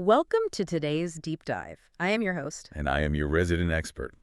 Welcome to today's deep dive. I am your host. And I am your resident expert.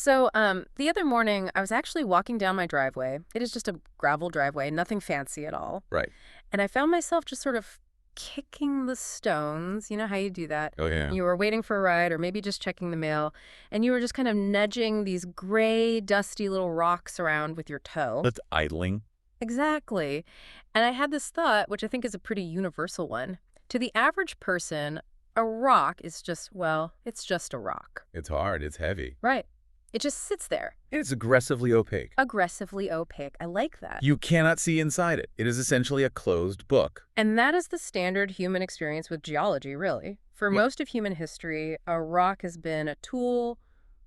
The other morning, I was actually walking down my driveway. It is just a gravel driveway, nothing fancy at all. Right. And I found myself just sort of kicking the stones. You know how you do that? Oh, yeah. You were waiting for a ride or maybe just checking the mail, and you were just kind of nudging these gray, dusty little rocks around with your toe. That's idling. Exactly. And I had this thought, which I think is a pretty universal one. To the average person, a rock is just, well, it's just a rock. It's hard. It's heavy. Right. It just sits there. It's aggressively opaque. Aggressively opaque. I like that. You cannot see inside it. It is essentially a closed book. And that is the standard human experience with geology, really. For most of human history, a rock has been a tool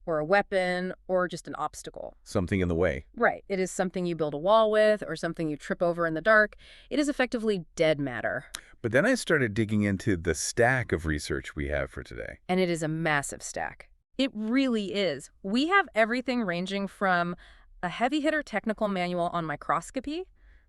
or a weapon or just an obstacle. Something in the way. Right. It is something you build a wall with or something you trip over in the dark. It is effectively dead matter. But then I started digging into the stack of research we have for today. And it is a massive stack. It really is. We have everything ranging from a heavy-hitter technical manual on microscopy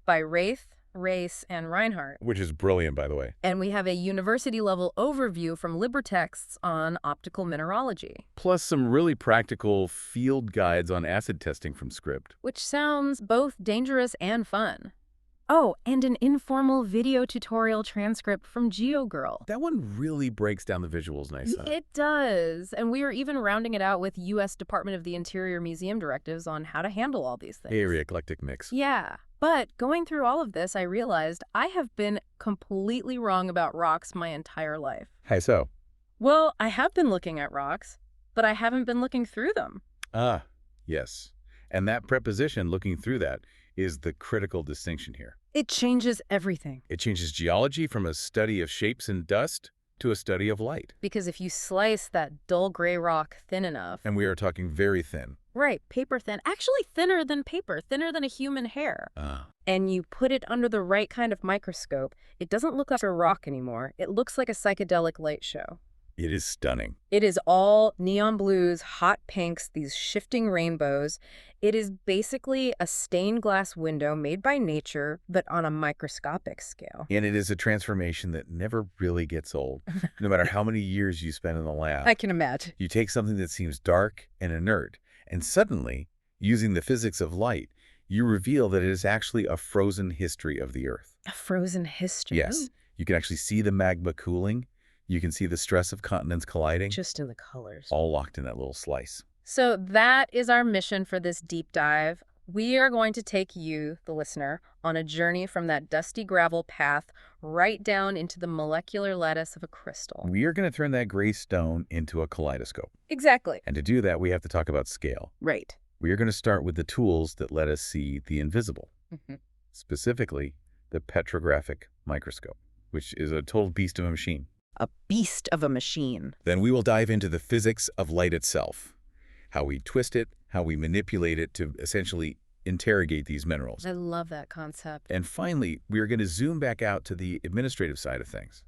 by Wraith, Race, and Reinhardt. Which is brilliant, by the way. And we have a university-level overview from LibreTexts on optical mineralogy. Plus some really practical field guides on acid testing from Script. Which sounds both dangerous and fun. Oh, and an informal video tutorial transcript from GeoGirl. That one really breaks down the visuals nice. It does. And we are even rounding it out with U.S. Department of the Interior museum directives on how to handle all these things. Very eclectic mix. Yeah. But going through all of this, I realized I have been completely wrong about rocks my entire life. How so? Well, I have been looking at rocks, but I haven't been looking through them. Ah, yes. And that preposition, looking through that, is the critical distinction here. It changes everything. It changes geology from a study of shapes and dust to a study of light. Because if you slice that dull gray rock thin enough... And we are talking very thin. Right, paper thin. Actually thinner than paper, thinner than a human hair. And you put it under the right kind of microscope, it doesn't look like a rock anymore. It looks like a psychedelic light show. It is stunning. It is all neon blues, hot pinks, these shifting rainbows. It is basically a stained glass window made by nature, but on a microscopic scale. And it is a transformation that never really gets old, no matter how many years you spend in the lab. I can imagine. You take something that seems dark and inert, and suddenly, using the physics of light, you reveal that it is actually a frozen history of the Earth. A frozen history? Yes. You can actually see the magma cooling. You can see the stress of continents colliding. Just in the colors. All locked in that little slice. So that is our mission for this deep dive. We are going to take you, the listener, on a journey from that dusty gravel path right down into the molecular lattice of a crystal. We are going to turn that gray stone into a kaleidoscope. Exactly. And to do that, we have to talk about scale. Right. We are going to start with the tools that let us see the invisible. Specifically, the Petrographic microscope, which is a total beast of a machine. A beast of a machine. Then we will dive into the physics of light itself, how we twist it, how we manipulate it to essentially interrogate these minerals. I love that concept. And finally, we are going to zoom back out to the administrative side of things,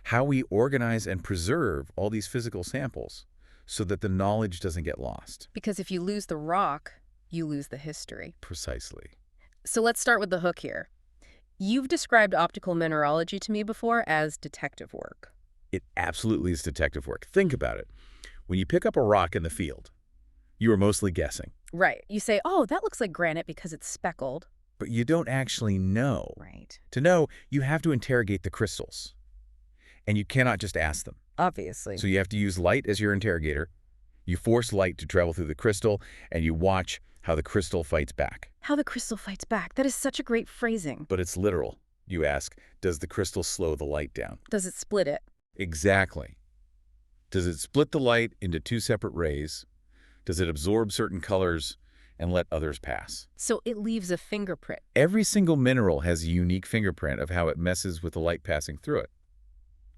how we organize and preserve all these physical samples so that the knowledge doesn't get lost. Because if you lose the rock, you lose the history. Precisely. So let's start with the hook here. You've described optical mineralogy to me before as detective work. It absolutely is detective work. Think about it. When you pick up a rock in the field, you are mostly guessing. Right. You say, oh, that looks like granite because it's speckled. But you don't actually know. Right. To know, you have to interrogate the crystals. And you cannot just ask them. Obviously. So you have to use light as your interrogator. You force light to travel through the crystal, and you watch how the crystal fights back. How the crystal fights back. That is such a great phrasing. But it's literal. You ask, does the crystal slow the light down? Does it split it? Exactly. Does it split the light into two separate rays? Does it absorb certain colors and let others pass? So it leaves a fingerprint. Every single mineral has a unique fingerprint of how it messes with the light passing through it.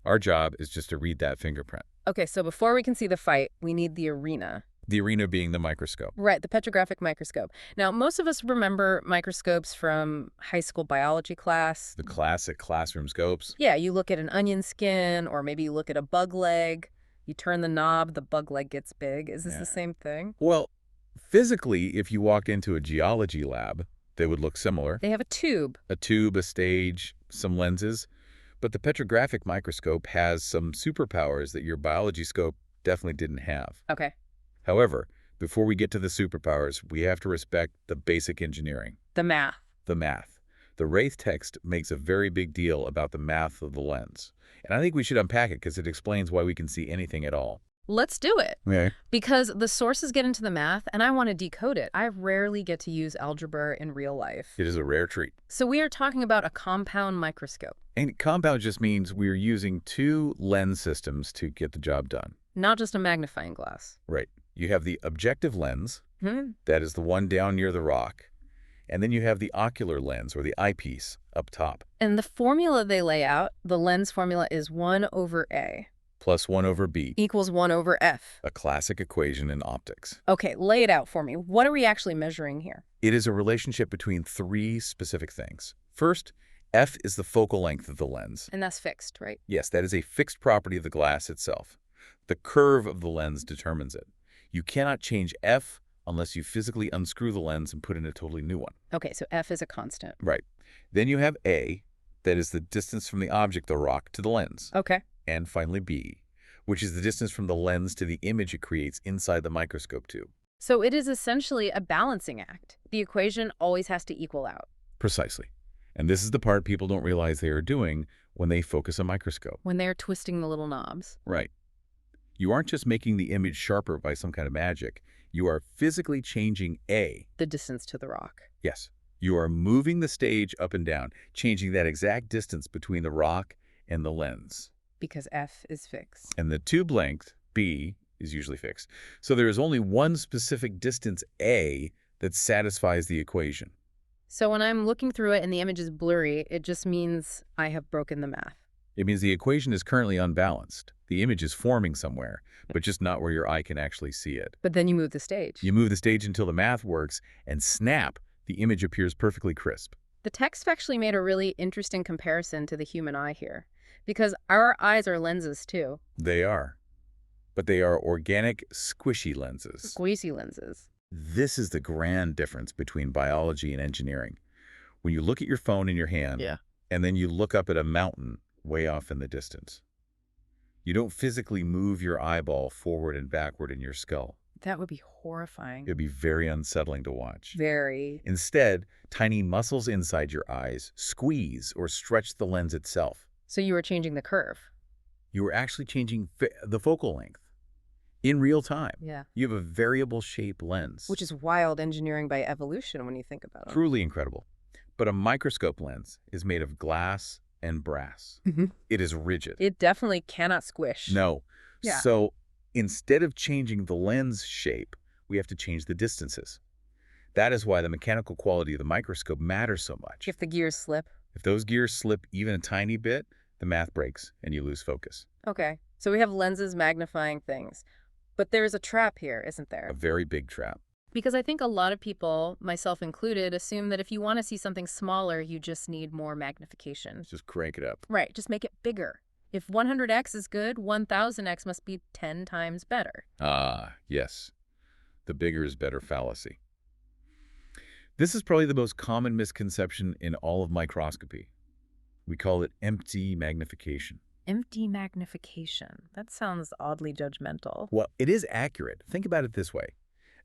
Our job is just to read that fingerprint. Okay, so before we can see the fight, we need the arena. The arena being the microscope. Right, the petrographic microscope. Now, most of us remember microscopes from high school biology class. The classic classroom scopes. Yeah, you look at an onion skin, or maybe you look at a bug leg. You turn the knob, the bug leg gets big. Is this the same thing? Well, physically, if you walked into a geology lab, they would look similar. They have a tube. A tube, a stage, some lenses. But the petrographic microscope has some superpowers that your biology scope definitely didn't have. Okay. However, before we get to the superpowers, we have to respect the basic engineering, The math. the math. The Wraith text makes a very big deal about the math of the lens. And I think we should unpack it because it explains why we can see anything at all. Let's do it. Okay. Because the sources get into the math, and I want to decode it. I rarely get to use algebra in real life. It is a rare treat. So we are talking about a compound microscope. And compound just means we're using two lens systems to get the job done. Not just a magnifying glass. Right. You have the objective lens, Hmm. that is the one down near the rock, and then you have the ocular lens, or the eyepiece, up top, And the formula they lay out, the lens formula, is 1 over A plus 1 over b, equals 1 over F. a classic equation in optics. Okay, lay it out for me. What are we actually measuring here? It is a relationship between three specific things. First, F is the focal length of the lens. And that's fixed, right? Yes, that is a fixed property of the glass itself. The curve of the lens determines it. You cannot change F unless you physically unscrew the lens and put in a totally new one. Okay, so F is a constant. Right. Then you have A, that is the distance from the object, the rock, to the lens. Okay. And finally B, which is the distance from the lens to the image it creates inside the microscope tube. So it is essentially a balancing act. The equation always has to equal out. Precisely. And this is the part people don't realize they are doing when they focus a microscope. When they're twisting the little knobs. Right. You aren't just making the image sharper by some kind of magic. You are physically changing A. The distance to the rock. Yes. You are moving the stage up and down, changing that exact distance between the rock and the lens. Because F is fixed. And the tube length, B, is usually fixed. So there is only one specific distance, A, that satisfies the equation. So when I'm looking through it and the image is blurry, it just means I have broken the math. It means the equation is currently unbalanced. The image is forming somewhere, but just not where your eye can actually see it. But then you move the stage. You move the stage until the math works, and snap, the image appears perfectly crisp. The text actually made a really interesting comparison to the human eye here. Because our eyes are lenses too. They are. But they are organic, squishy lenses. Squeezy lenses. This is the grand difference between biology and engineering. When you look at your phone in your hand, and then you look up at a mountain way off in the distance, you don't physically move your eyeball forward and backward in your skull. That would be horrifying. It would be very unsettling to watch. Very. Instead, tiny muscles inside your eyes squeeze or stretch the lens itself. So you were changing the curve. You were actually changing the focal length in real time. Yeah. You have a variable shape lens. Which is wild engineering by evolution when you think about it. Truly incredible. But a microscope lens is made of glass and brass. It is rigid. It definitely cannot squish. No. Yeah. So instead of changing the lens shape, we have to change the distances. That is why the mechanical quality of the microscope matters so much. If the gears slip. If those gears slip even a tiny bit, the math breaks and you lose focus. Okay. So we have lenses magnifying things. But there's a trap here, isn't there? A very big trap. Because I think a lot of people, myself included, assume that if you want to see something smaller, you just need more magnification. Just crank it up. Right, just make it bigger. If 100x is good, 1000x must be 10 times better. Ah, yes. The bigger is better fallacy. This is probably the most common misconception in all of microscopy. We call it empty magnification. Empty magnification. That sounds oddly judgmental. Well, it is accurate. Think about it this way.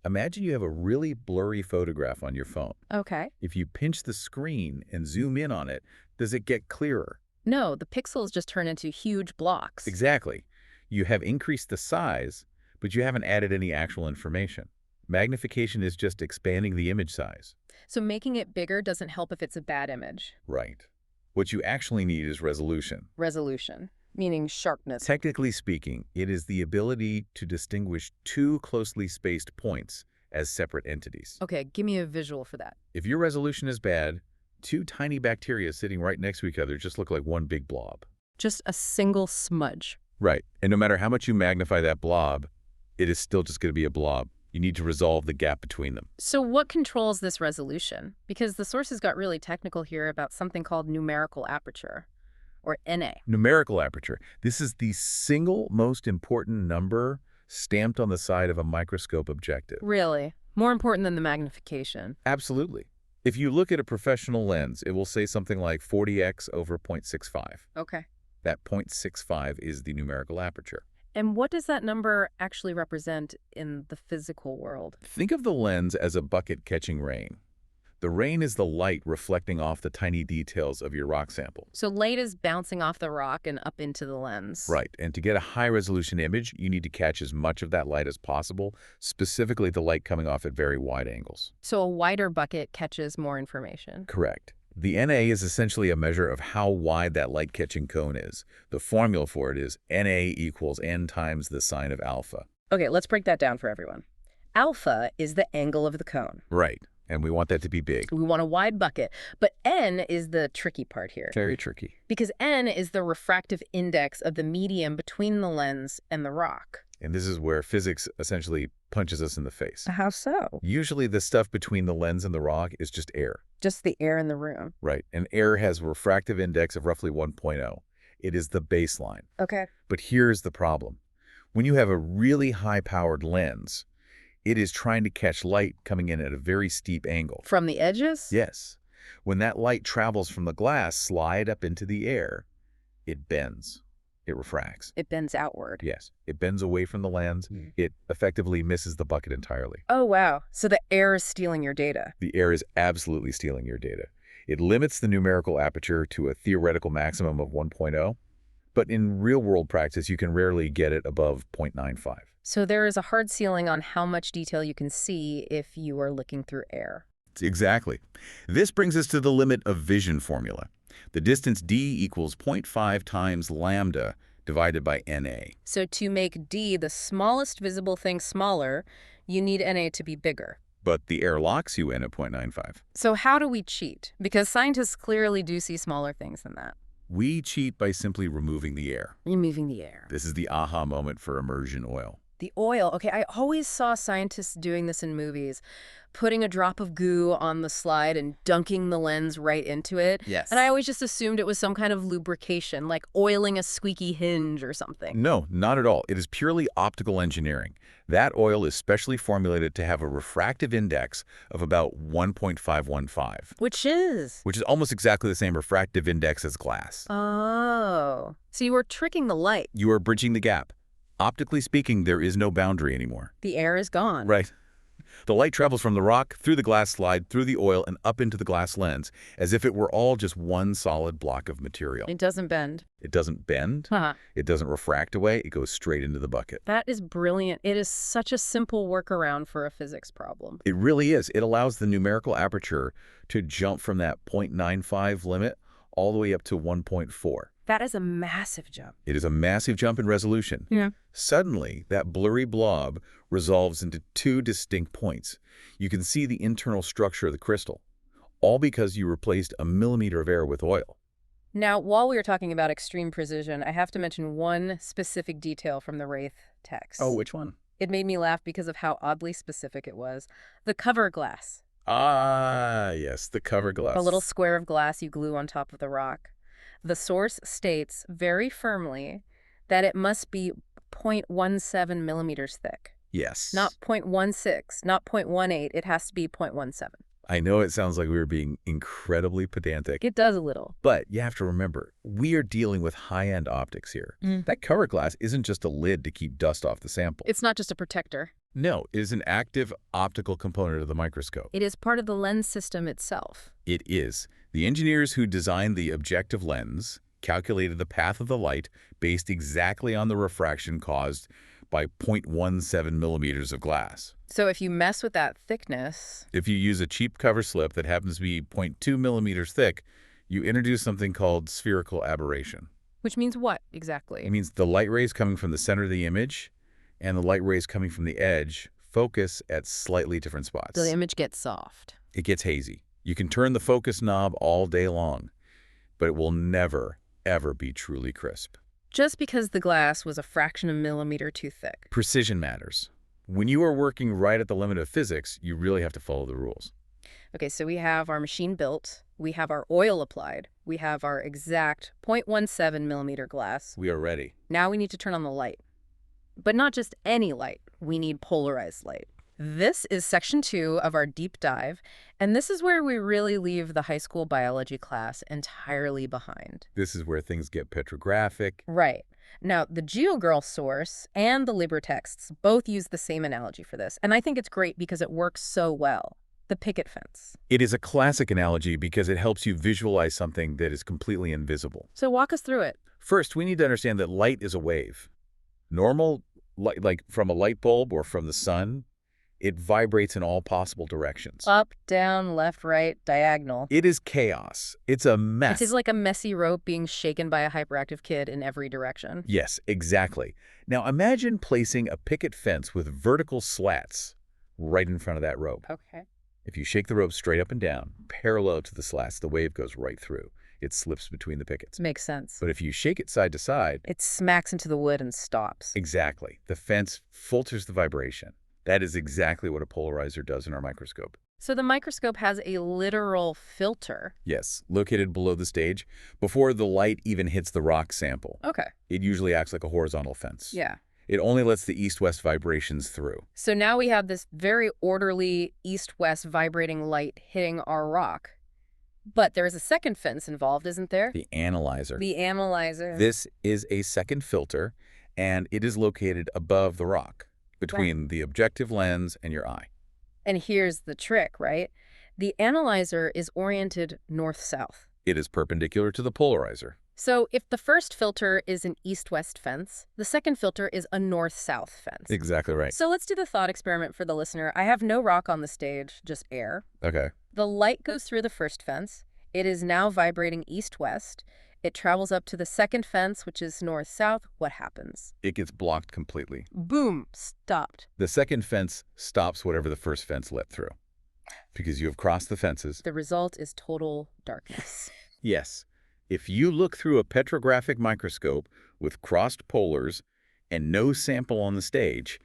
Imagine you have a really blurry photograph on your phone. Okay. If you pinch the screen and zoom in on it, does it get clearer? No, the pixels just turn into huge blocks. Exactly. You have increased the size, but you haven't added any actual information. Magnification is just expanding the image size. So making it bigger doesn't help if it's a bad image. Right. What you actually need is resolution. Resolution, meaning sharpness. Technically speaking, it is the ability to distinguish two closely spaced points as separate entities. Okay, give me a visual for that. If your resolution is bad, two tiny bacteria sitting right next to each other just look like one big blob. Just a single smudge. Right. And no matter how much you magnify that blob, it is still just going to be a blob. You need to resolve the gap between them. So what controls this resolution? Because the sources got really technical here about something called numerical aperture, or NA. Numerical aperture. This is the single most important number stamped on the side of a microscope objective. Really? More important than the magnification. Absolutely. If you look at a professional lens, it will say something like 40x over 0.65. Okay. That 0.65 is the numerical aperture. And what does that number actually represent in the physical world? Think of the lens as a bucket catching rain. The rain is the light reflecting off the tiny details of your rock sample. So light is bouncing off the rock and up into the lens. Right, and to get a high-resolution image, you need to catch as much of that light as possible, specifically the light coming off at very wide angles. So a wider bucket catches more information. Correct. The NA is essentially a measure of how wide that light-catching cone is. The formula for it is NA equals N times the sine of alpha. Okay, let's break that down for everyone. Alpha is the angle of the cone. Right, and we want that to be big. We want a wide bucket, but N is the tricky part here. Very tricky. Because N is the refractive index of the medium between the lens and the rock. And this is where physics essentially punches us in the face. How so? Usually the stuff between the lens and the rock is just air. Just the air in the room. Right, and air has a refractive index of roughly 1.0. It is the baseline. Okay. But here's the problem. When you have a really high-powered lens, it is trying to catch light coming in at a very steep angle. From the edges? Yes. When that light travels from the glass slide up into the air, it bends. It refracts. It bends outward. Yes. It bends away from the lens. It effectively misses the bucket entirely. Oh, wow. So the air is stealing your data. The air is absolutely stealing your data. It limits the numerical aperture to a theoretical maximum of 1.0, but in real-world practice, you can rarely get it above 0.95. So there is a hard ceiling on how much detail you can see if you are looking through air. Exactly. This brings us to the limit of vision formula. The distance d equals 0.5 times lambda divided by NA. So to make d the smallest visible thing smaller, you need NA to be bigger. But the air locks you in at 0.95. So how do we cheat? Because scientists clearly do see smaller things than that. We cheat by simply removing the air. Removing the air. This is the aha moment for immersion oil. The oil. Okay, I always saw scientists doing this in movies, putting a drop of goo on the slide and dunking the lens right into it. Yes. And I always just assumed it was some kind of lubrication, like oiling a squeaky hinge or something. No, not at all. It is purely optical engineering. That oil is specially formulated to have a refractive index of about 1.515. Which is? Which is almost exactly the same refractive index as glass. Oh. So you were tricking the light. You are bridging the gap. Optically speaking, there is no boundary anymore. The air is gone. Right. The light travels from the rock, through the glass slide, through the oil, and up into the glass lens, as if it were all just one solid block of material. It doesn't bend. It doesn't bend. It doesn't refract away. It goes straight into the bucket. That is brilliant. It is such a simple workaround for a physics problem. It really is. It allows the numerical aperture to jump from that 0.95 limit all the way up to 1.4. That is a massive jump. It is a massive jump in resolution. Yeah. Suddenly, that blurry blob resolves into two distinct points. You can see the internal structure of the crystal, all because you replaced a millimeter of air with oil. Now, while we were talking about extreme precision, I have to mention one specific detail from the Wraith text. Oh, which one? It made me laugh because of how oddly specific it was. The cover glass. Ah, yes, the cover glass. The little square of glass you glue on top of the rock. The source states very firmly that it must be 0.17 millimeters thick. Yes. Not 0.16, not 0.18. It has to be 0.17. I know it sounds like we were being incredibly pedantic. It does a little. But you have to remember, we are dealing with high-end optics here. That cover glass isn't just a lid to keep dust off the sample. It's not just a protector. No, it is an active optical component of the microscope. It is part of the lens system itself. It is. The engineers who designed the objective lens calculated the path of the light based exactly on the refraction caused by 0.17 millimeters of glass. So if you mess with that thickness... If you use a cheap cover slip that happens to be 0.2 millimeters thick, you introduce something called spherical aberration. Which means what, exactly? It means the light rays coming from the center of the image and the light rays coming from the edge focus at slightly different spots. So the image gets soft. It gets hazy. You can turn the focus knob all day long, but it will never, ever be truly crisp. Just because the glass was a fraction of a millimeter too thick. Precision matters. When you are working right at the limit of physics, you really have to follow the rules. Okay, so we have our machine built, we have our oil applied, we have our exact 0.17 millimeter glass. We are ready. Now we need to turn on the light. But not just any light. We need polarized light. This is section 2 of our deep dive, and this is where we really leave the high school biology class entirely behind. This is where things get petrographic. Right. Now, the GeoGirl source and the Liber texts both use the same analogy for this, and I think it's great because it works so well. The picket fence. It is a classic analogy because it helps you visualize something that is completely invisible. So walk us through it. First, we need to understand that light is a wave. Normal light, like from a light bulb or from the sun, it vibrates in all possible directions. Up, down, left, right, diagonal. It is chaos. It's a mess. It is like a messy rope being shaken by a hyperactive kid in every direction. Yes, exactly. Now imagine placing a picket fence with vertical slats right in front of that rope. Okay. If you shake the rope straight up and down, parallel to the slats, the wave goes right through. It slips between the pickets. Makes sense. But if you shake it side to side... It smacks into the wood and stops. Exactly. The fence filters the vibration. That is exactly what a polarizer does in our microscope. So the microscope has a literal filter. Yes, located below the stage, before the light even hits the rock sample. Okay. It usually acts like a horizontal fence. Yeah. It only lets the east-west vibrations through. So now we have this very orderly east-west vibrating light hitting our rock. But there's a second fence involved, isn't there? The analyzer. The analyzer. This is a second filter, and it is located above the rock, between the objective lens and your eye. And here's the trick, right? The analyzer is oriented north-south. It is perpendicular to the polarizer. So if the first filter is an east-west fence, the second filter is a north-south fence. Exactly right. So let's do the thought experiment for the listener. I have no rock on the stage, just air. Okay. The light goes through the first fence. It is now vibrating east-west. It travels up to the second fence, which is north-south. What happens? It gets blocked completely. Boom, stopped. The second fence stops whatever the first fence let through, because you have crossed the fences. The result is total darkness. Yes. If you look through a petrographic microscope with crossed polars and no sample on the stage,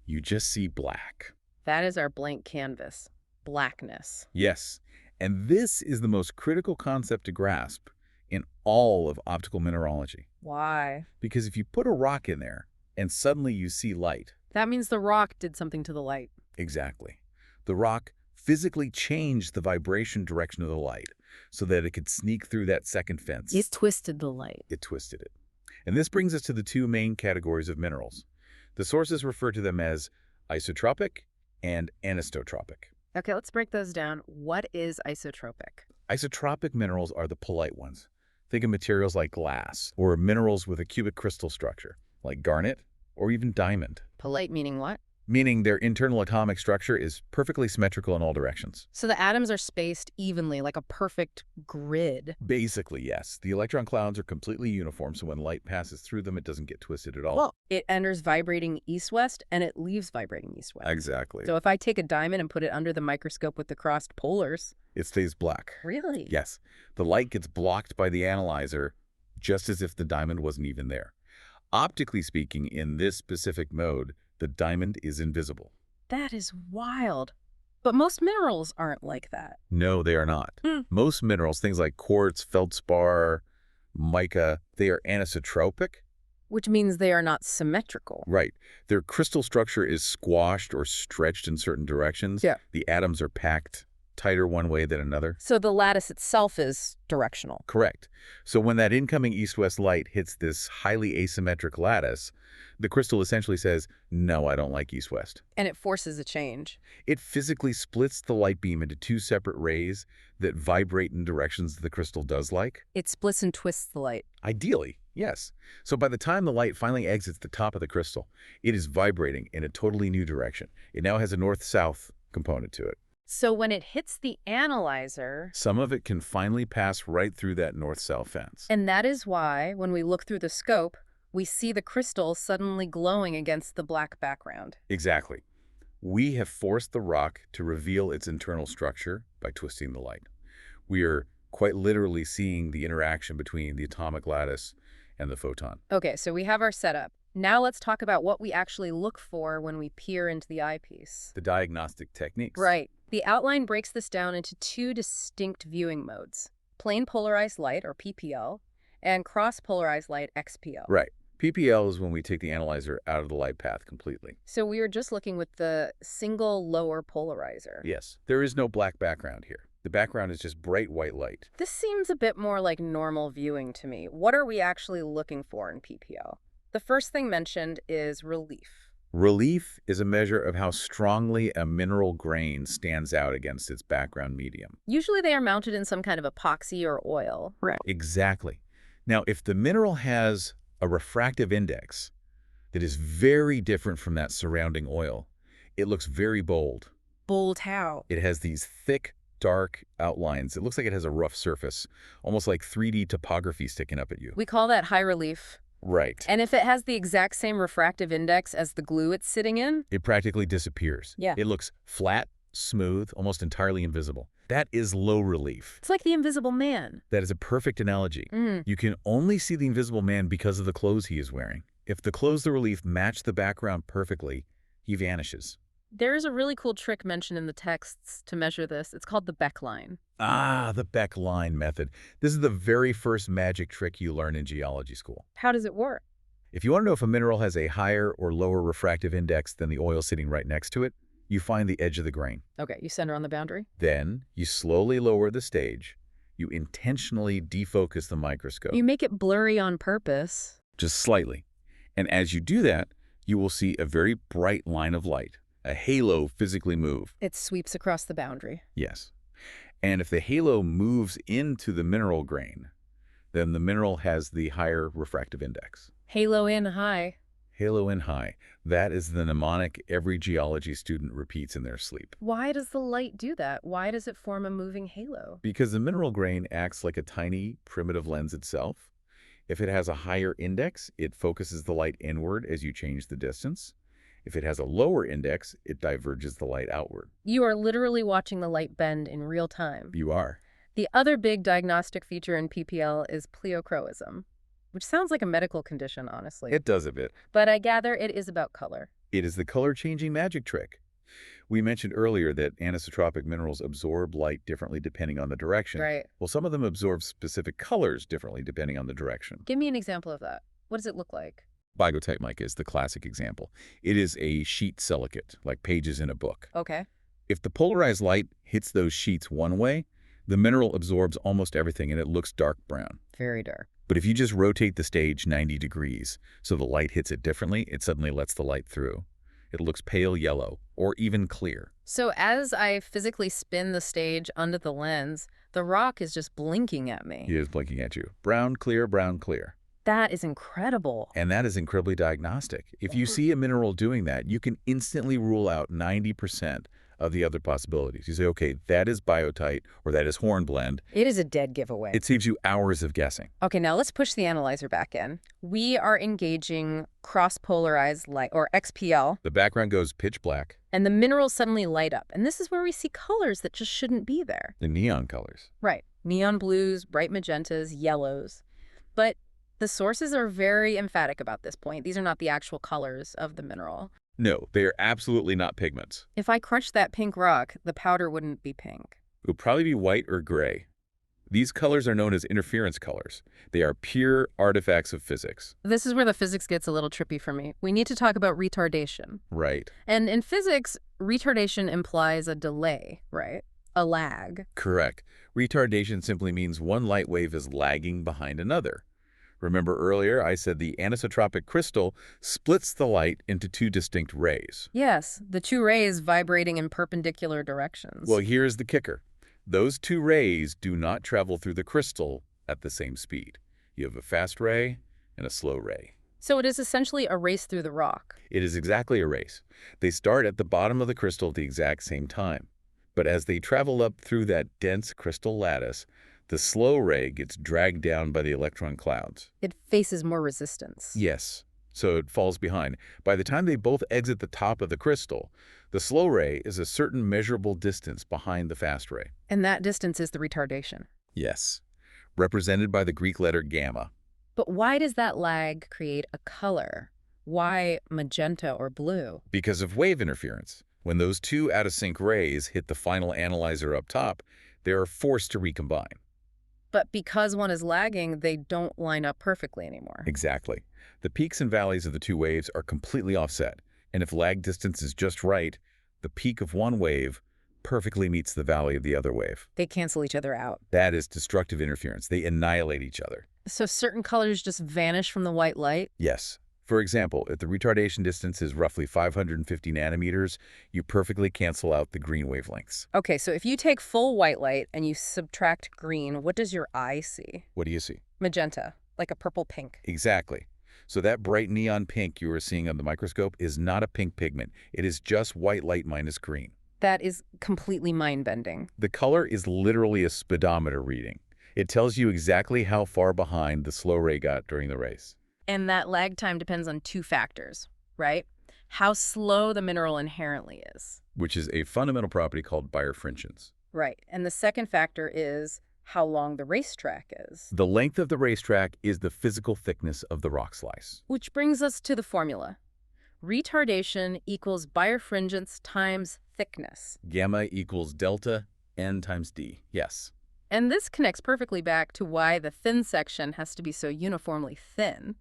you just see black. That is our blank canvas. Blackness. Yes. And this is the most critical concept to grasp in all of optical mineralogy. Why? Because if you put a rock in there and suddenly you see light. That means the rock did something to the light. Exactly. The rock physically changed the vibration direction of the light so that it could sneak through that second fence. It twisted the light. It twisted it. And this brings us to the two main categories of minerals. The sources refer to them as isotropic and anisotropic. Okay, let's break those down. What is isotropic? Isotropic minerals are the polite ones. Think of materials like glass or minerals with a cubic crystal structure, like garnet or even diamond. Polite meaning what? Meaning their internal atomic structure is perfectly symmetrical in all directions. So the atoms are spaced evenly, like a perfect grid. Basically, yes. The electron clouds are completely uniform, so when light passes through them, it doesn't get twisted at all. Well, it enters vibrating east-west, and it leaves vibrating east-west. Exactly. So if I take a diamond and put it under the microscope with the crossed polars... It stays black. Really? Yes. The light gets blocked by the analyzer, just as if the diamond wasn't even there. Optically speaking, in this specific mode, the diamond is invisible. That is wild. But most minerals aren't like that. No, they are not. Most minerals, things like quartz, feldspar, mica, they are anisotropic. Which means they are not symmetrical. Right. Their crystal structure is squashed or stretched in certain directions. Yeah. The atoms are packed tighter one way than another. So the lattice itself is directional. Correct. So when that incoming east-west light hits this highly asymmetric lattice, the crystal essentially says, no, I don't like east-west. And it forces a change. It physically splits the light beam into two separate rays that vibrate in directions the crystal does like. It splits and twists the light. Ideally, yes. So by the time the light finally exits the top of the crystal, it is vibrating in a totally new direction. It now has a north-south component to it. So when it hits the analyzer... Some of it can finally pass right through that north-south fence. And that is why, when we look through the scope, we see the crystal suddenly glowing against the black background. Exactly. We have forced the rock to reveal its internal structure by twisting the light. We are quite literally seeing the interaction between the atomic lattice and the photon. Okay, so we have our setup. Now let's talk about what we actually look for when we peer into the eyepiece. The diagnostic techniques. Right. The outline breaks this down into two distinct viewing modes. Plane-Polarized light, or PPL, and Cross-Polarized light, XPL. Right. PPL is when we take the analyzer out of the light path completely. So we were just looking with the single lower polarizer. Yes, there is no black background here. The background is just bright white light. This seems a bit more like normal viewing to me. What are we actually looking for in PPL? The first thing mentioned is relief. Relief is a measure of how strongly a mineral grain stands out against its background medium. Usually they are mounted in some kind of epoxy or oil. Right. Exactly. Now, if the mineral has a refractive index that is very different from that surrounding oil, it looks very bold. Bold how? It has these thick, dark outlines. It looks like it has a rough surface, almost like 3D topography sticking up at you. We call that high relief. Right. And if it has the exact same refractive index as the glue it's sitting in? It practically disappears. Yeah. It looks flat, smooth, almost entirely invisible. That is low relief. It's like the Invisible Man. That is a perfect analogy. You can only see the Invisible Man because of the clothes he is wearing. If the clothes, the relief, match the background perfectly, he vanishes. There's a really cool trick mentioned in the texts to measure this. It's called the Beck line. Ah, the Beck line method. This is the very first magic trick you learn in geology school. How does it work? If you want to know if a mineral has a higher or lower refractive index than the oil sitting right next to it, you find the edge of the grain. Okay, you center on the boundary. Then, you slowly lower the stage. You intentionally defocus the microscope. You make it blurry on purpose. Just slightly. And as you do that, you will see a very bright line of light. A halo physically move. It sweeps across the boundary. Yes. And if the halo moves into the mineral grain, then the mineral has the higher refractive index. Halo in high. Halo in high. That is the mnemonic every geology student repeats in their sleep. Why does the light do that? Why does it form a moving halo? Because the mineral grain acts like a tiny primitive lens itself. If it has a higher index, it focuses the light inward as you change the distance. If it has a lower index, it diverges the light outward. You are literally watching the light bend in real time. You are. The other big diagnostic feature in PPL is pleochroism, which sounds like a medical condition, honestly. It does a bit. But I gather it is about color. It is the color-changing magic trick. We mentioned earlier that anisotropic minerals absorb light differently depending on the direction. Right. Well, some of them absorb specific colors differently depending on the direction. Give me an example of that. What does it look like? Bigotype mica is the classic example. It is a sheet silicate, like pages in a book. Okay. If the polarized light hits those sheets one way, the mineral absorbs almost everything and it looks dark brown. Very dark. But if you just rotate the stage 90 degrees so the light hits it differently, it suddenly lets the light through. It looks pale yellow or even clear. So as I physically spin the stage under the lens, the rock is just blinking at me. It is blinking at you. Brown, clear, brown, clear. That is incredible. And that is incredibly diagnostic. If you see a mineral doing that, you can instantly rule out 90% of the other possibilities. You say, okay, that is biotite or that is hornblende. It is a dead giveaway. It saves you hours of guessing. Okay, now let's push the analyzer back in. We are engaging cross-polarized light, or XPL. The background goes pitch black. And the minerals suddenly light up. And this is where we see colors that just shouldn't be there. The neon colors. Right. Neon blues, bright magentas, yellows. But the sources are very emphatic about this point. These are not the actual colors of the mineral. No, they are absolutely not pigments. If I crunched that pink rock, the powder wouldn't be pink. It would probably be white or gray. These colors are known as interference colors. They are pure artifacts of physics. This is where the physics gets a little trippy for me. We need to talk about retardation. Right. And in physics, retardation implies a delay, right? A lag. Correct. Retardation simply means one light wave is lagging behind another. Remember earlier I said the anisotropic crystal splits the light into two distinct rays. Yes, the two rays vibrating in perpendicular directions. Well, here's the kicker. Those two rays do not travel through the crystal at the same speed. You have a fast ray and a slow ray. So it is essentially a race through the rock. It is exactly a race. They start at the bottom of the crystal at the exact same time. But as they travel up through that dense crystal lattice, the slow ray gets dragged down by the electron clouds. It faces more resistance. Yes, so it falls behind. By the time they both exit the top of the crystal, the slow ray is a certain measurable distance behind the fast ray. And that distance is the retardation. Yes, represented by the Greek letter gamma. But why does that lag create a color? Why magenta or blue? Because of wave interference. When those two out-of-sync rays hit the final analyzer up top, they are forced to recombine. But because one is lagging, they don't line up perfectly anymore. Exactly. The peaks and valleys of the two waves are completely offset, and if lag distance is just right, the peak of one wave perfectly meets the valley of the other wave. They cancel each other out. That is destructive interference. They annihilate each other. So certain colors just vanish from the white light? Yes. For example, if the retardation distance is roughly 550 nanometers, you perfectly cancel out the green wavelengths. Okay, so if you take full white light and you subtract green, what does your eye see? What do you see? Magenta, like a purple pink. Exactly. So that bright neon pink you are seeing on the microscope is not a pink pigment. It is just white light minus green. That is completely mind-bending. The color is literally a speedometer reading. It tells you exactly how far behind the slow ray got during the race. And that lag time depends on two factors, right? How slow the mineral inherently is. Which is a fundamental property called Birefringence. Right. And the second factor is how long the racetrack is. The length of the racetrack is the physical thickness of the rock slice. Which brings us to the formula. Retardation equals birefringence times thickness. Gamma equals delta n times d. Yes. And this connects perfectly back to why the thin section has to be so uniformly thin.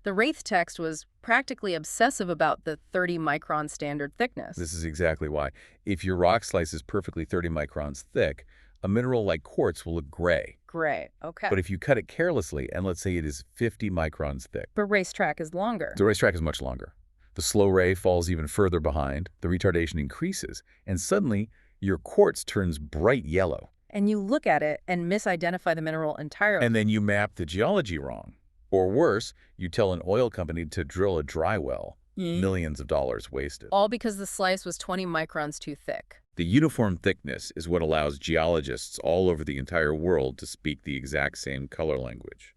The Wraith text was practically obsessive about the 30-micron standard thickness. This is exactly why. If your rock slice is perfectly 30 microns thick, a mineral like quartz will look gray. Gray, okay. But if you cut it carelessly, and let's say it is 50 microns thick. The racetrack is longer. The racetrack is much longer. The slow ray falls even further behind, the retardation increases, and suddenly your quartz turns bright yellow. And you look at it and misidentify the mineral entirely. And then you map the geology wrong. Or worse, you tell an oil company to drill a dry well. Millions of dollars wasted. All because the slice was 20 microns too thick. The uniform thickness is what allows geologists all over the entire world to speak the exact same color language.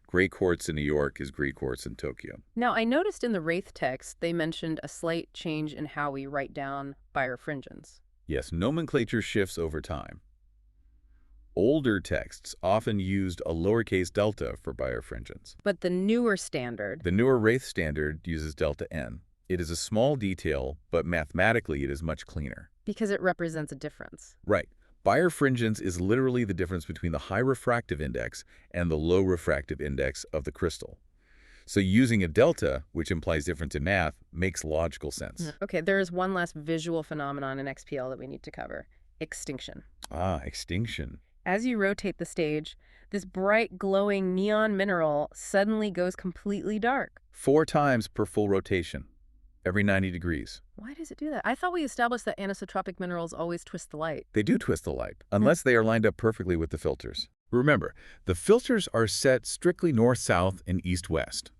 Gray quartz in New York is gray quartz in Tokyo. Now, I noticed in the Wraith text they mentioned a slight change in how we write down birefringence. Yes, nomenclature shifts over time. Older texts often used a lowercase delta for birefringence. But the newer standard... The newer Wraith standard uses delta n. It is a small detail, but mathematically it is much cleaner. Because it represents a difference. Right. Birefringence is literally the difference between the high refractive index and the low refractive index of the crystal. So using a delta, which implies difference in math, makes logical sense. Okay, there is one last visual phenomenon in XPL that we need to cover. Extinction. Ah, extinction. As you rotate the stage, this bright, glowing neon mineral suddenly goes completely dark. 4 times per full rotation, every 90 degrees. Why does it do that? I thought we established that anisotropic minerals always twist the light. They do twist the light, unless they are lined up perfectly with the filters. Remember, the filters are set strictly north-south and east-west.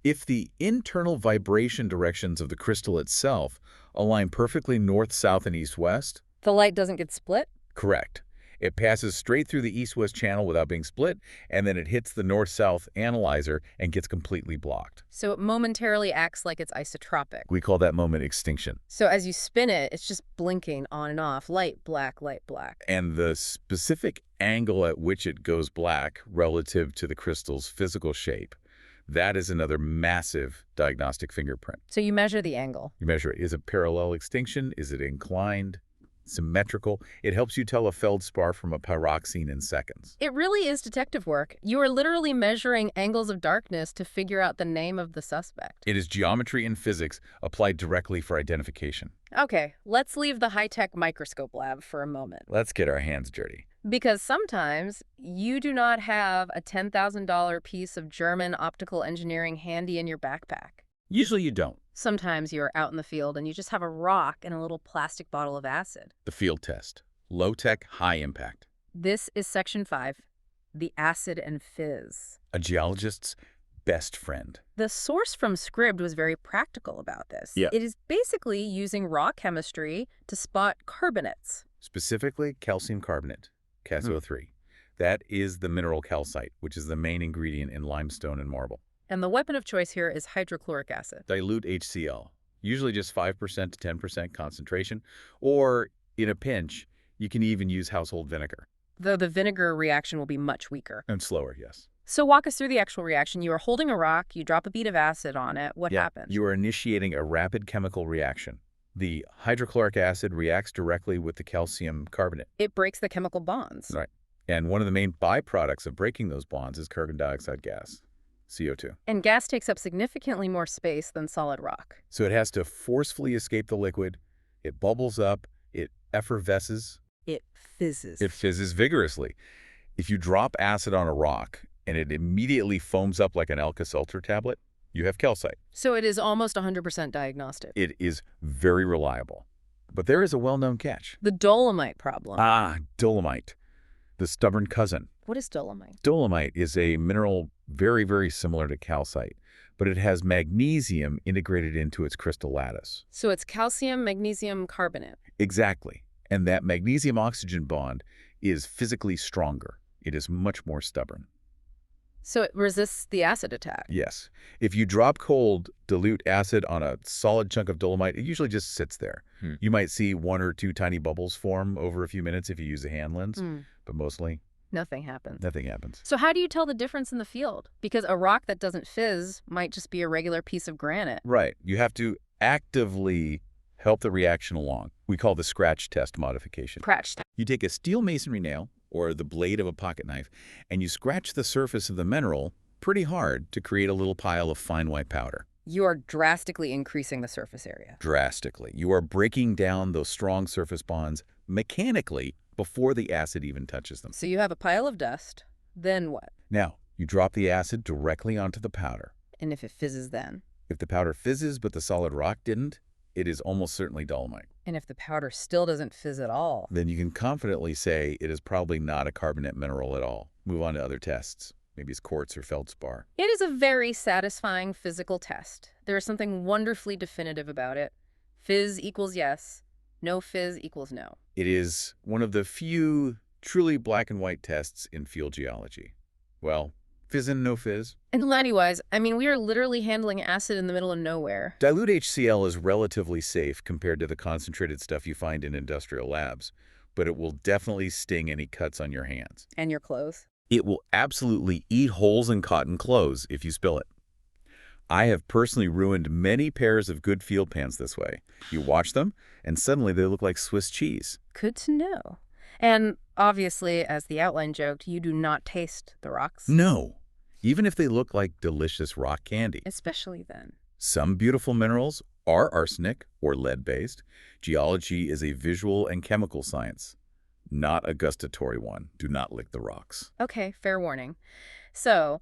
If the internal vibration directions of the crystal itself align perfectly north-south and east-west... The light doesn't get split? Correct. It passes straight through the east-west channel without being split, and then it hits the north-south analyzer and gets completely blocked. So it momentarily acts like it's isotropic. We call that moment extinction. So as you spin it, it's just blinking on and off, light, black, light, black. And the specific angle at which it goes black relative to the crystal's physical shape, that is another massive diagnostic fingerprint. So you measure the angle. You measure it. Is it parallel extinction? Is it inclined? Symmetrical? It helps you tell a feldspar from a pyroxene in seconds. It really is detective work. You are literally measuring angles of darkness to figure out the name of the suspect. It is geometry and physics applied directly for identification. Okay, let's leave the high-tech microscope lab for a moment. Let's get our hands dirty. Because sometimes you do not have a $10,000 piece of German optical engineering handy in your backpack. Usually you don't. Sometimes you're out in the field and you just have a rock and a little plastic bottle of acid. The field test. Low-tech, high-impact. This is Section 5, the acid and fizz. A geologist's best friend. The source from Scribd was very practical about this. Yeah. It is basically using raw chemistry to spot carbonates. Specifically, calcium carbonate, CaSO3. That is the mineral calcite, which is the main ingredient in limestone and marble. And the weapon of choice here is hydrochloric acid. Dilute HCl, usually just 5% to 10% concentration, or in a pinch, you can even use household vinegar. Though the vinegar reaction will be much weaker. And slower, yes. So walk us through the actual reaction. You are holding a rock, you drop a bead of acid on it. What happens? You are initiating a rapid chemical reaction. The hydrochloric acid reacts directly with the calcium carbonate. It breaks the chemical bonds. Right. And one of the main byproducts of breaking those bonds is carbon dioxide gas, CO2. And gas takes up significantly more space than solid rock. So it has to forcefully escape the liquid. It bubbles up. It effervesces. It fizzes. It fizzes vigorously. If you drop acid on a rock and it immediately foams up like an Alka-Seltzer tablet, you have calcite. So it is almost 100% diagnostic. It is very reliable. But there is a well-known catch. The Dolomite problem. Dolomite, the stubborn cousin. What is Dolomite? Dolomite is a mineral very, very similar to calcite, but it has magnesium integrated into its crystal lattice. So it's calcium, magnesium, carbonate. Exactly. And that magnesium-oxygen bond is physically stronger. It is much more stubborn. So it resists the acid attack. Yes. If you drop cold, dilute acid on a solid chunk of dolomite, it usually just sits there. You might see 1 or 2 tiny bubbles form over a few minutes if you use a hand lens, but mostly nothing happens. nothing happens. So how do you tell the difference in the field? Because a rock that doesn't fizz might just be a regular piece of granite. Right. You have to actively help the reaction along. We call the scratch test modification. You take a steel masonry nail or the blade of a pocket knife, and you scratch the surface of the mineral pretty hard to create a little pile of fine white powder. You are drastically increasing the surface area. Drastically. You are breaking down those strong surface bonds mechanically before the acid even touches them. So you have a pile of dust, then what? Now, you drop the acid directly onto the powder. And if it fizzes then? If the powder fizzes but the solid rock didn't, it is almost certainly dolomite. And if the powder still doesn't fizz at all? Then you can confidently say it is probably not a carbonate mineral at all. Move on to other tests. Maybe it's quartz or feldspar. It is a very satisfying physical test. There is something wonderfully definitive about it. Fizz equals yes. No fizz equals no. It is one of the few truly black and white tests in field geology. Well, fizz and no fizz. And Lanny-wise, I mean, we are literally handling acid in the middle of nowhere. Dilute HCl is relatively safe compared to the concentrated stuff you find in industrial labs, but it will definitely sting any cuts on your hands. And your clothes. It will absolutely eat holes in cotton clothes if you spill it. I have personally ruined many pairs of good field pans this way. You wash them, and suddenly they look like Swiss cheese. Good to know. And obviously, as the outline joked, you do not taste the rocks. No, even if they look like delicious rock candy. Especially then. Some beautiful minerals are arsenic or lead-based. Geology is a visual and chemical science, not a gustatory one. Do not lick the rocks. Okay, fair warning. So,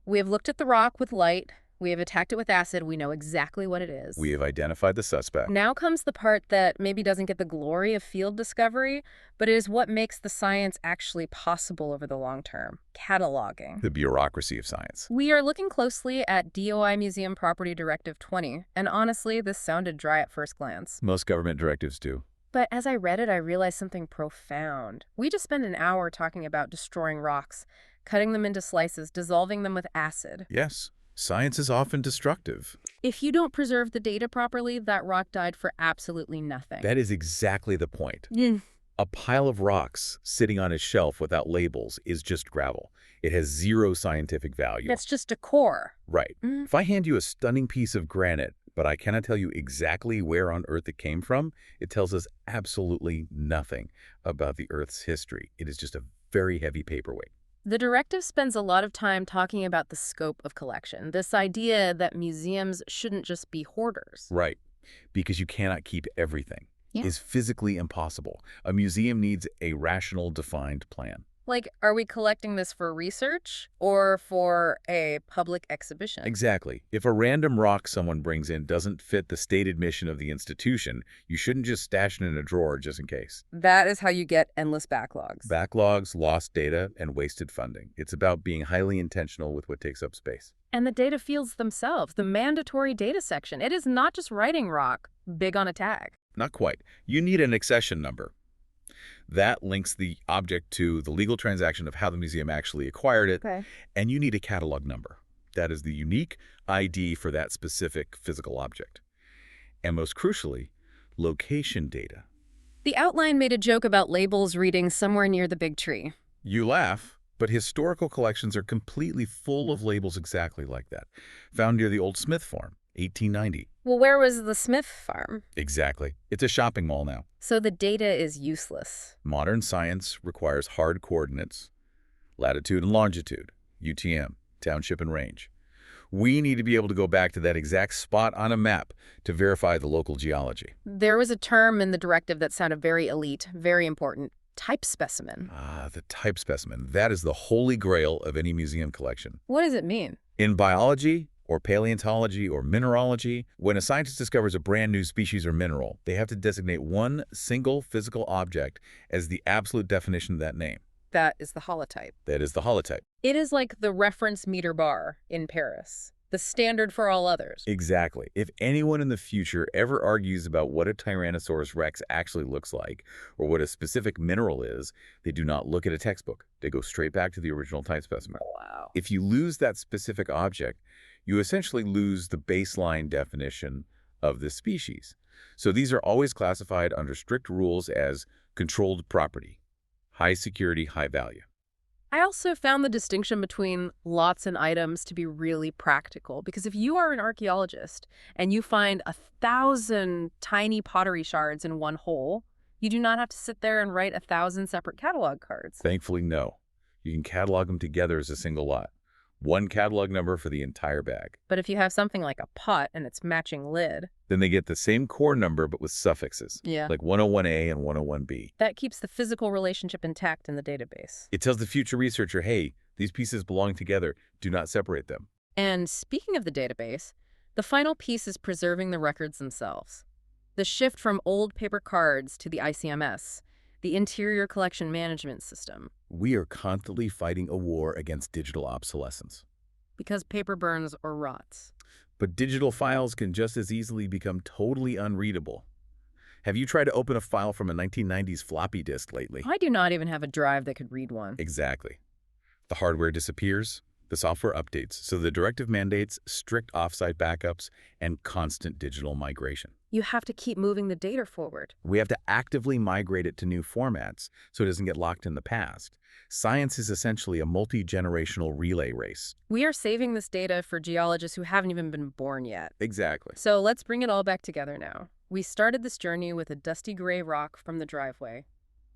we have looked at the rock with light. We have attacked it with acid. We know exactly what it is. We have identified the suspect. Now comes the part that maybe doesn't get the glory of field discovery, but it is what makes the science actually possible over the long term. Cataloging. The bureaucracy of science. We are looking closely at DOI Museum Property Directive 20, and honestly, this sounded dry at first glance. Most government directives do. But as I read it, I realized something profound. We just spent an hour talking about destroying rocks, cutting them into slices, dissolving them with acid. Yes. Science is often destructive. If you don't preserve the data properly, that rock died for absolutely nothing. That is exactly the point. A pile of rocks sitting on a shelf without labels is just gravel. It has zero scientific value. That's just decor. Right. If I hand you a stunning piece of granite, but I cannot tell you exactly where on Earth it came from, it tells us absolutely nothing about the Earth's history. It is just a very heavy paperweight. The directive spends a lot of time talking about the scope of collection, this idea that museums shouldn't just be hoarders. Right, because you cannot keep everything. It's physically impossible. A museum needs a rational, defined plan. Like, are we collecting this for research or for a public exhibition? Exactly. If a random rock someone brings in doesn't fit the stated mission of the institution, you shouldn't just stash it in a drawer just in case. That is how you get endless backlogs. Backlogs, lost data, and wasted funding. It's about being highly intentional with what takes up space. And the data fields themselves, the mandatory data section. It is not just writing rock, big on a tag. Not quite. You need an accession number. That links the object to the legal transaction of how the museum actually acquired it, and you need a catalog number. That is the unique ID for that specific physical object. And most crucially, location data. The outline made a joke about labels reading somewhere near the big tree. You laugh, but historical collections are completely full of labels exactly like that, found near the old Smith farm. 1890. Well, where was the Smith farm? Exactly. It's a shopping mall now. So the data is useless. Modern science requires hard coordinates, latitude and longitude, UTM, township and range. We need to be able to go back to that exact spot on a map to verify the local geology. There was a term in the directive that sounded very elite, very important. Type specimen. Ah, the type specimen. That is the holy grail of any museum collection. What does it mean? In biology, or paleontology, or mineralogy, when a scientist discovers a brand new species or mineral, they have to designate one single physical object as the absolute definition of that name. That is the holotype. That is the holotype. It is like the reference meter bar in Paris, the standard for all others. Exactly. If anyone in the future ever argues about what a Tyrannosaurus rex actually looks like, or what a specific mineral is, they do not look at a textbook. They go straight back to the original type specimen. Wow. If you lose that specific object, you essentially lose the baseline definition of the species. So these are always classified under strict rules as controlled property, high security, high value. I also found the distinction between lots and items to be really practical, because if you are an archaeologist and you find 1,000 tiny pottery shards in one hole, you do not have to sit there and write 1,000 separate catalog cards. Thankfully, no. You can catalog them together as a single lot. One catalog number for the entire bag. But if you have something like a pot and its matching lid, Then they get the same core number but with suffixes, yeah, like 101A and 101B. that keeps the physical relationship intact in the database. It tells the future researcher, hey, these pieces belong together. Do not separate them. And speaking of the database, the final piece is preserving the records themselves. The shift from old paper cards to the ICMS, the Interior Collection Management System, We are constantly fighting a war against digital obsolescence. because paper burns or rots. But digital files can just as easily become totally unreadable. Have you tried to open a file from a 1990s floppy disk lately? I do not even have a drive that could read one. Exactly. The hardware disappears, the software updates, so the directive mandates strict offsite backups and constant digital migration. You have to keep moving the data forward. We have to actively migrate it to new formats so it doesn't get locked in the past. Science is essentially a multi-generational relay race. We are saving this data for geologists who haven't even been born yet. Exactly. So let's bring it all back together now. We started this journey with a dusty gray rock from the driveway.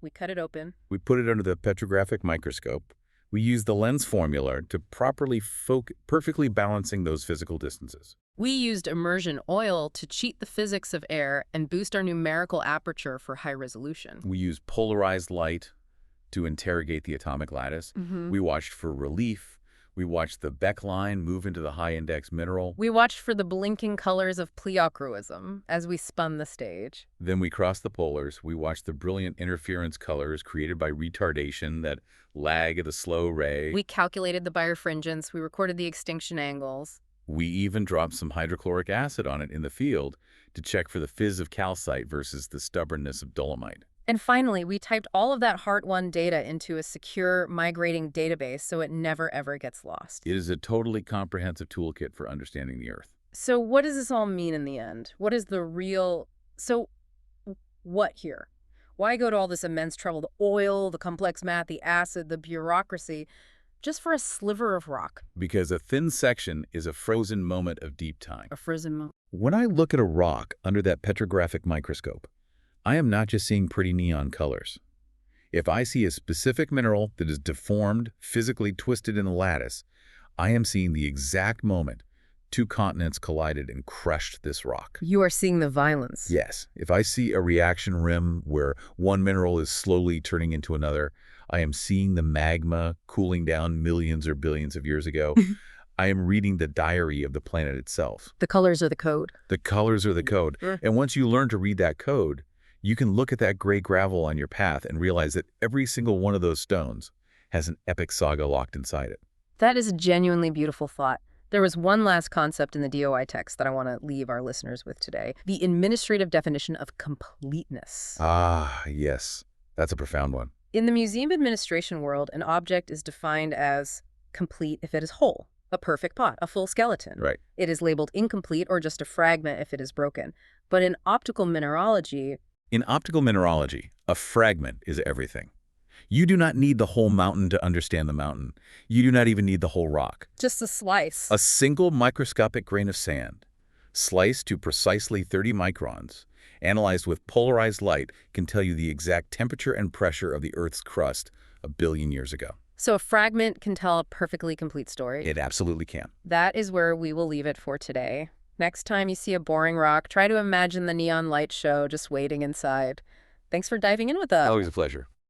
We cut it open. We put it under the Petrographic microscope. We use the lens formula to perfectly balancing those physical distances. We used immersion oil to cheat the physics of air and boost our numerical aperture for high resolution. We use polarized light to interrogate the atomic lattice. We watched for relief. We watched the Beck line move into the high-index mineral. We watched for the blinking colors of Pleochroism as we spun the stage. Then we crossed the polars. We watched the brilliant interference colors created by retardation that lag of the slow ray. We calculated the Birefringence. We recorded the extinction angles. We even dropped some hydrochloric acid on it in the field to check for the fizz of calcite versus the stubbornness of dolomite. And finally, we typed all of that heart-won data into a secure, migrating database so it never, ever gets lost. It is a totally comprehensive toolkit for understanding the Earth. So what does this all mean in the end? What is the real... So what here? Why go to all this immense trouble, the oil, the complex math, the acid, the bureaucracy, just for a sliver of rock? Because a thin section is a frozen moment of deep time. A frozen moment. When I look at a rock under that petrographic microscope, I am not just seeing pretty neon colors. If I see a specific mineral that is deformed, physically twisted in the lattice, I am seeing the exact moment two continents collided and crushed this rock. You are seeing the violence. Yes. If I see a reaction rim where one mineral is slowly turning into another, I am seeing the magma cooling down millions or billions of years ago. I am reading the diary of the planet itself. The colors are the code. The colors are the code. And once you learn to read that code, you can look at that gray gravel on your path and realize that every single one of those stones has an epic saga locked inside it. That is a genuinely beautiful thought. There was one last concept in the DOI text that I want to leave our listeners with today. The administrative definition of completeness. Ah, yes. That's a profound one. In the museum administration world, an object is defined as complete if it is whole. A perfect pot, a full skeleton. Right. It is labeled incomplete or just a fragment if it is broken. But in optical mineralogy... In optical mineralogy, a fragment is everything. You do not need the whole mountain to understand the mountain. You do not even need the whole rock. Just a slice. A single microscopic grain of sand, sliced to precisely 30 microns, analyzed with polarized light, can tell you the exact temperature and pressure of the Earth's crust a billion years ago. So a fragment can tell a perfectly complete story. It absolutely can. That is where we will leave it for today. Next time you see a boring rock, try to imagine the neon light show just waiting inside. Thanks for diving in with us. Always a pleasure.